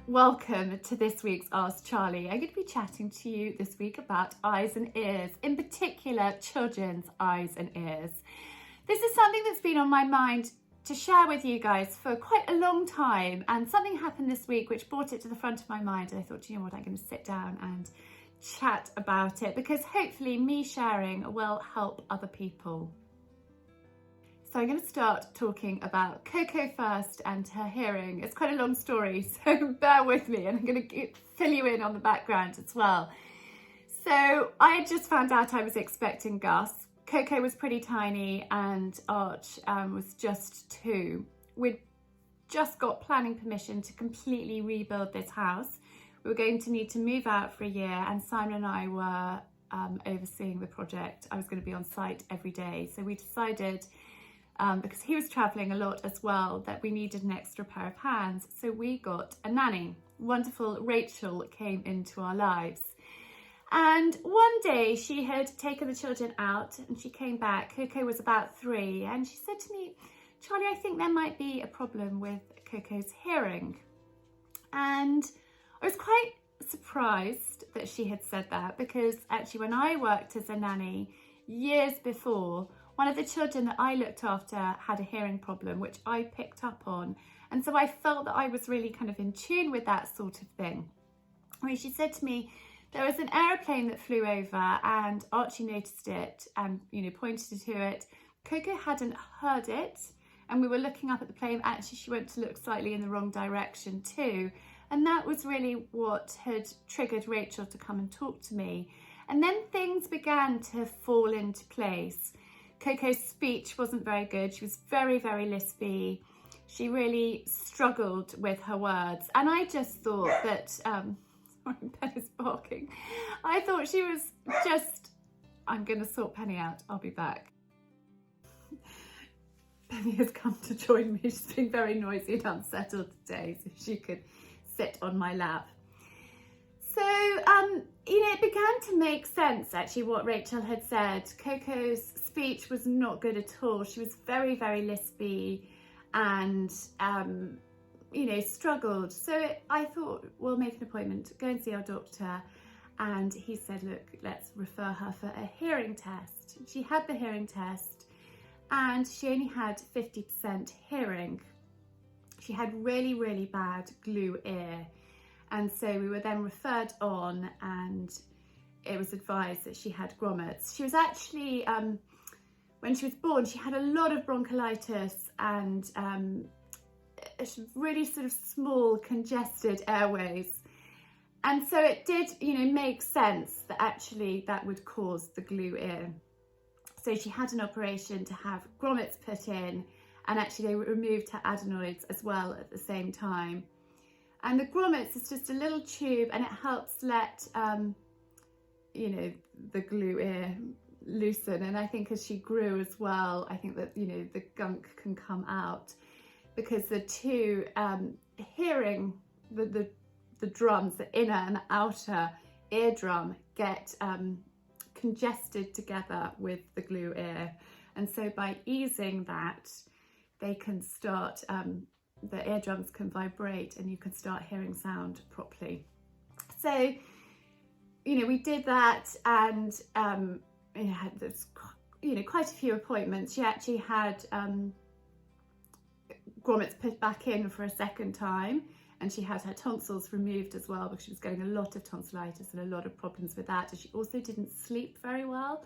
Welcome to this week's Ask Charlie. I'm going to be chatting to you this week about eyes and ears, in particular children's eyes and ears. This is something that's been on my mind to share with you guys for quite a long time, and something happened this week which brought it to the front of my mind, and I thought, you know what, I'm going to sit down and chat about it because hopefully me sharing will help other people. So I'm going to start talking about Coco first and her hearing. It's quite a long story, so bear with me, and I'm going to fill you in on the background as well. So I just found out I was expecting Gus. Coco was pretty tiny and Arch was just 2. We'd just got planning permission to completely rebuild this house. We were going to need to move out for a year, and Simon and I were overseeing the project. I was going to be on site every day. So we decided, because he was traveling a lot as well, that we needed an extra pair of hands. So we got a nanny. Wonderful Rachel came into our lives. And one day she had taken the children out and she came back. Coco was about 3, and she said to me, "Charlie, I think there might be a problem with Coco's hearing." And I was quite surprised that she had said that, because actually when I worked as a nanny years before, one of the children that I looked after had a hearing problem, which I picked up on. And so I felt that I was really kind of in tune with that sort of thing. I mean, she said to me, there was an aeroplane that flew over and Archie noticed it and, pointed to it. Coco hadn't heard it, and we were looking up at the plane. Actually, she went to look slightly in the wrong direction too. And that was really what had triggered Rachel to come and talk to me. And then things began to fall into place. Coco's speech wasn't very good. She was very, very lispy. She really struggled with her words. And I just thought that, sorry, Ben is barking. I thought she was just, I'm going to sort Penny out. I'll be back. Penny has come to join me. She's been very noisy and unsettled today, so she could sit on my lap. So, it began to make sense, actually, what Rachel had said. Coco's speech was not good at all. She was very, very lispy and, struggled. So I thought, we'll make an appointment, go and see our doctor. And he said, look, let's refer her for a hearing test. She had the hearing test and she only had 50% hearing. She had really, really bad glue ear. And so we were then referred on, and it was advised that she had grommets. She was actually, when she was born, she had a lot of bronchiolitis and really sort of small congested airways. And so it did, make sense that actually that would cause the glue ear. So she had an operation to have grommets put in, and actually they removed her adenoids as well at the same time. And the grommets is just a little tube, and it helps let, the glue ear loosen. And I think as she grew as well, I think that, the gunk can come out, because the two hearing, the drums, the inner and the outer eardrum get congested together with the glue ear. And so by easing that, they can start, the eardrums can vibrate and you can start hearing sound properly. So, we did that, and, had this, quite a few appointments. She actually had grommets put back in for a second time, and she had her tonsils removed as well, because she was getting a lot of tonsillitis and a lot of problems with that. And she also didn't sleep very well.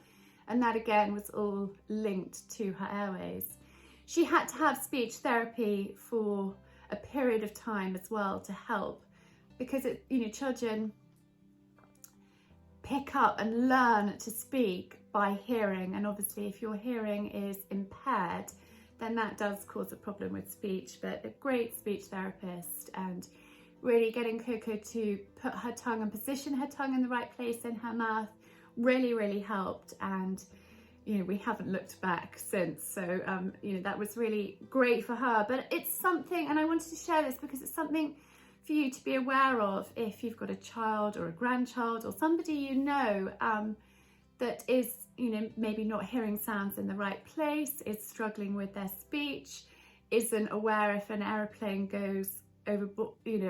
And that again was all linked to her airways. She had to have speech therapy for a period of time as well to help, because children pick up and learn to speak by hearing, and obviously if your hearing is impaired, then that does cause a problem with speech. But a great speech therapist, and really getting Coco to put her tongue and position her tongue in the right place in her mouth really, really helped. And we haven't looked back since. So, that was really great for her. But it's something, and I wanted to share this because it's something for you to be aware of if you've got a child or a grandchild or somebody that is, maybe not hearing sounds in the right place, is struggling with their speech, isn't aware if an aeroplane goes over,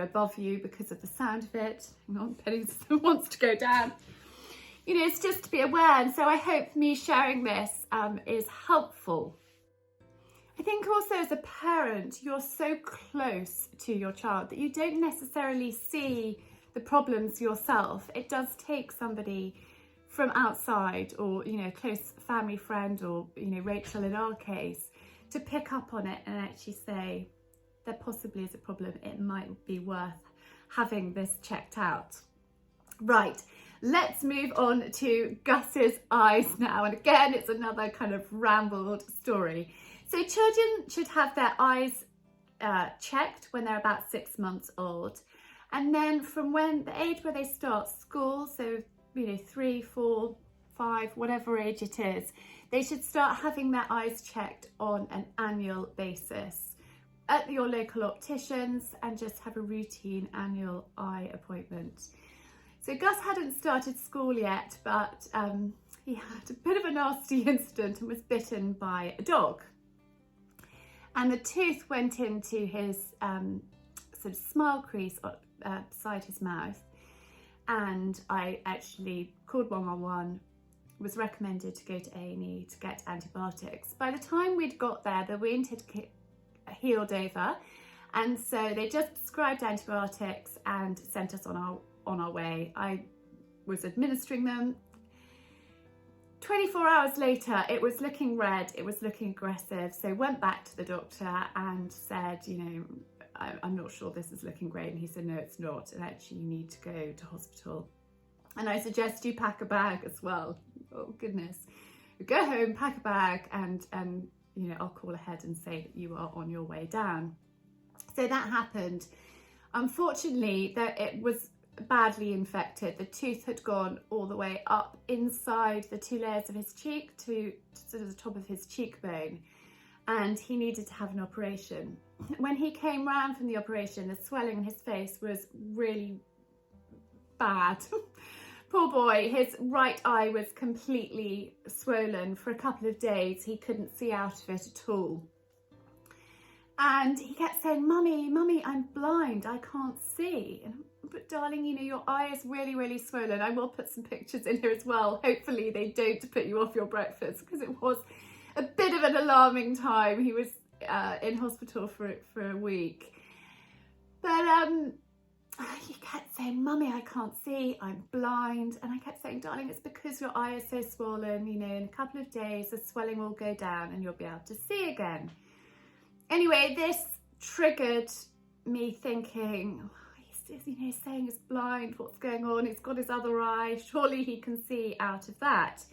above you because of the sound of it. Hang on, Penny wants to go down. It's just to be aware, and so I hope me sharing this is helpful. I think also as a parent, you're so close to your child that you don't necessarily see the problems yourself. It does take somebody from outside, or close family friend, or Rachel in our case, to pick up on it and actually say there possibly is a problem. It might be worth having this checked out. Right, let's move on to Gus's eyes now, and again it's another kind of rambled story. So children should have their eyes checked when they're about 6 months old, and then from the age where they start school, so 3, 4, 5, whatever age it is, they should start having their eyes checked on an annual basis at your local opticians, and just have a routine annual eye appointment. So Gus hadn't started school yet, but he had a bit of a nasty incident and was bitten by a dog. And the tooth went into his sort of smile crease beside his mouth. And I actually called 111, was recommended to go to A&E to get antibiotics. By the time we'd got there, the wound had healed over, and so they just prescribed antibiotics and sent us on our way. I was administering them. 24 hours later, it was looking red, it was looking aggressive, so went back to the doctor and said, I'm not sure this is looking great, and he said, no, it's not, and actually you need to go to hospital. And I suggest you pack a bag as well. Oh goodness. Go home, pack a bag, and I'll call ahead and say that you are on your way down. So that happened. Unfortunately, it was badly infected. The tooth had gone all the way up inside the 2 layers of his cheek to sort of the top of his cheekbone, and he needed to have an operation. When he came round from the operation, the swelling in his face was really bad. Poor boy, his right eye was completely swollen. For a couple of days he couldn't see out of it at all, and he kept saying, mummy, I'm blind, I can't see. But darling, your eye is really, really swollen. I will put some pictures in here as well. Hopefully they don't put you off your breakfast, because it was a bit of an alarming time. He was in hospital for a week. But he kept saying, mummy, I can't see, I'm blind. And I kept saying, darling, it's because your eye is so swollen. In a couple of days the swelling will go down and you'll be able to see again. Anyway, this triggered me thinking, he's saying he's blind, what's going on? He's got his other eye, surely he can see out of that.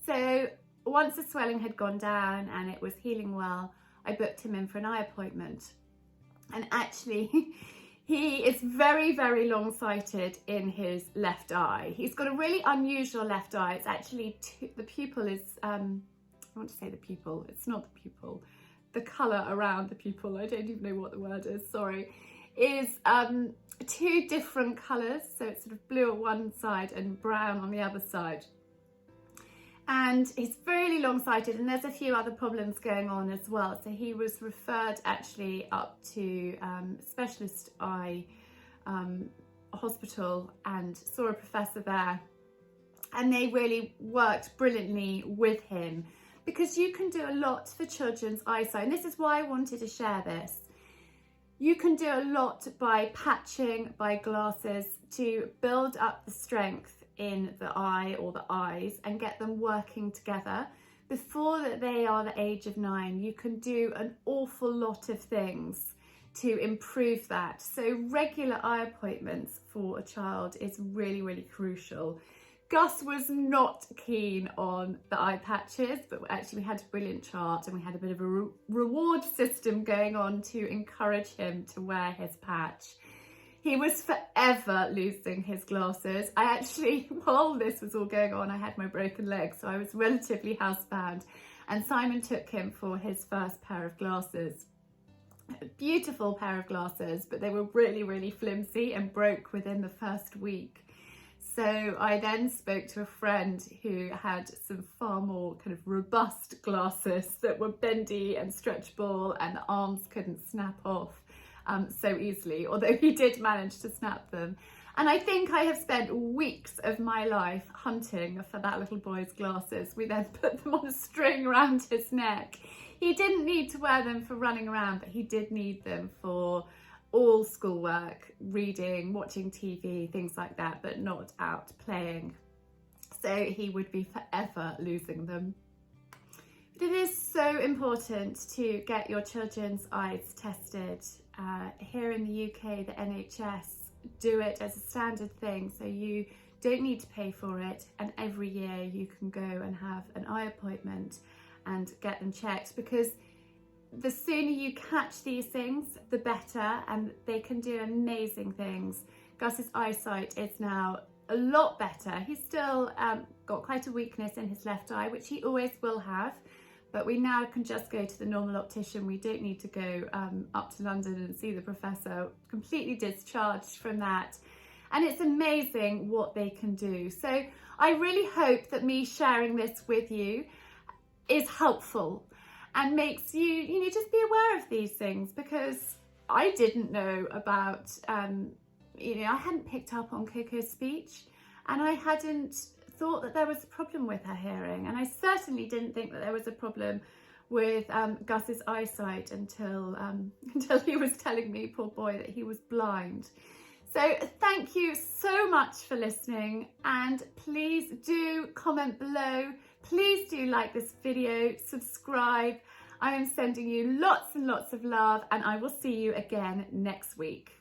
So once the swelling had gone down and it was healing well, I booked him in for an eye appointment. And actually he is very, very long-sighted in his left eye. He's got a really unusual left eye. It's actually the pupil is I want to say the pupil, it's not the pupil, the colour around the pupil, I don't even know what the word is, sorry, is 2 different colours. So it's sort of blue on one side and brown on the other side. And he's really long-sighted, and there's a few other problems going on as well. So he was referred actually up to specialist eye hospital and saw a professor there. And they really worked brilliantly with him, because you can do a lot for children's eyesight. And this is why I wanted to share this. You can do a lot by patching, by glasses, to build up the strength in the eye or the eyes and get them working together. Before they are the age of 9, you can do an awful lot of things to improve that. So regular eye appointments for a child is really, really crucial. Gus was not keen on the eye patches, but actually we had a brilliant chart and we had a bit of a reward system going on to encourage him to wear his patch. He was forever losing his glasses. I actually, while this was all going on, I had my broken leg, so I was relatively housebound, and Simon took him for his first pair of glasses. A beautiful pair of glasses, but they were really, really flimsy and broke within the first week. So I then spoke to a friend who had some far more kind of robust glasses that were bendy and stretchable and the arms couldn't snap off. so easily, although he did manage to snap them. And I think I have spent weeks of my life hunting for that little boy's glasses. We then put them on a string around his neck. He didn't need to wear them for running around, but he did need them for all schoolwork, reading, watching TV, things like that, but not out playing. So he would be forever losing them. But it is so important to get your children's eyes tested. Here in the UK, the NHS do it as a standard thing, so you don't need to pay for it, and every year you can go and have an eye appointment and get them checked, because the sooner you catch these things, the better, and they can do amazing things. Gus's eyesight is now a lot better. He's still got quite a weakness in his left eye, which he always will have, but we now can just go to the normal optician. We don't need to go up to London and see the professor, completely discharged from that. And it's amazing what they can do. So I really hope that me sharing this with you is helpful and makes you, just be aware of these things, because I didn't know about, I hadn't picked up on Cocos' speech, and I hadn't thought that there was a problem with her hearing, and I certainly didn't think that there was a problem with Gus's eyesight until he was telling me, poor boy, that he was blind. So thank you so much for listening, and please do comment below. Please do like this video, subscribe. I am sending you lots and lots of love, and I will see you again next week.